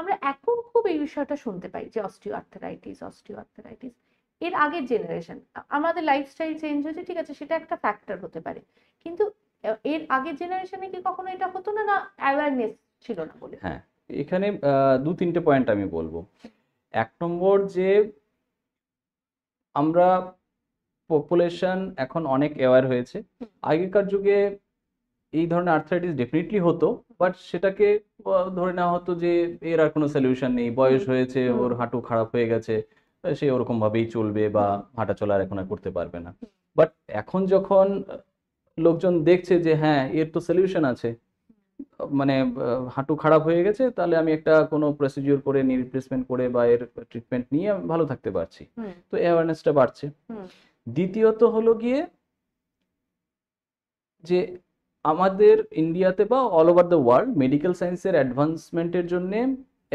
আমরা এখন খুব এই বিষয়টা শুনতে পাই যে অস্টিও আর্থারাইটিস। এর আগের জেনারেশন, আমাদের লাইফস্টাইল চেঞ্জ হয়েছে, ঠিক আছে, সেটা একটা ফ্যাক্টর হতে পারে, কিন্তু এর আগের জেনারেশনে কি কখনো এটা হতো না, না অ্যাওয়ারনেস ছিল না বলে? হ্যাঁ, এখানে দু তিনটে পয়েন্ট আমি বলবো। এক নম্বর, যে আমরা পপুলেশন এখন অনেক অ্যাওয়ার হয়েছে। আগেকার যুগে এই ধরনের আর্থ্রাইটিস ডেফিনেটলি হতো, বাট সেটাকে ধরে নেওয়া হতো যে এর আর কোনো সলিউশন নেই, বয়স হয়েছে, ওর হাঁটু খারাপ হয়ে গেছে, সে ওরকম ভাবেই চলবে বা হাঁটা চলা আর এখন আর করতে পারবে না। বাট এখন যখন লোকজন দেখছে যে হ্যাঁ, এর তো সলিউশন আছে, মানে হাঁটু খারাপ হয়ে গেছে, তাহলে আমি একটা কোনো প্রসিডিওর করে, নি রিপ্লেসমেন্ট করে বা এর ট্রিটমেন্ট নিয়ে আমি ভালো থাকতে পারছি, তো অ্যাওয়ারনেসটা বাড়ছে। দ্বিতীয়ত হলো গিয়ে যে আমাদের ইন্ডিয়াতে বা all over the world medical সায়েন্সের অ্যাডভান্সমেন্টের জন্য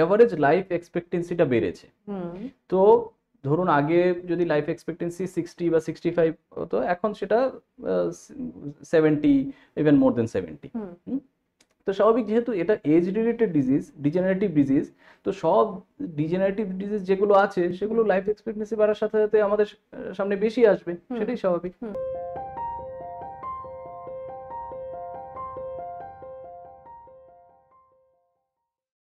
এভারেজ লাইফ এক্সপেক্টেন্সিটা বেড়েছে। তো ধরুন আগে যদি লাইফ এক্সপেক্টেন্সি 60 বা 65 হতো, এখন সেটা 70, ইভেন মোর দেন 70। তো স্বাভাবিক, যেহেতু এটা age related disease, degenerative disease, তো সব ডিজেনারেটিভ ডিজিজ যেগুলো আছে সেগুলো লাইফ এক্সপেক্টেন্সি বাড়ার সাথে সাথে আমাদের সামনে বেশি আসবে, সেটাই স্বাভাবিক।